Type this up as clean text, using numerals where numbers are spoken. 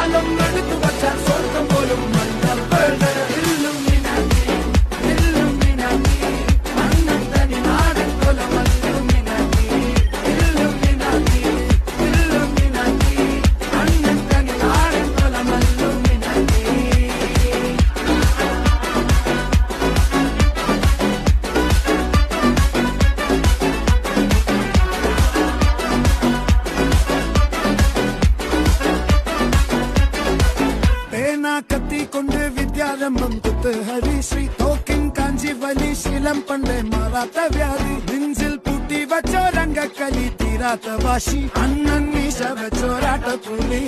കാലം എടുത്തു വച്ചാൽ സ്വർഗം പോലും മണ്ണപ്പേട് കത്തിക്കൊണ്ട് വിദ്യാരംഭം കുത്ത് ഹരിശ്രീ തോക്കിൻ കാഞ്ചി വലി ശീലം പണ്ടേ മാറാത്ത വ്യാധി നെഞ്ചിൽ പൂട്ടി വച്ചോ രംഗക്കലി തീരാത്ത വാശി അണ്ണൻ മീശ വെച്ചോരാട്ട പുലി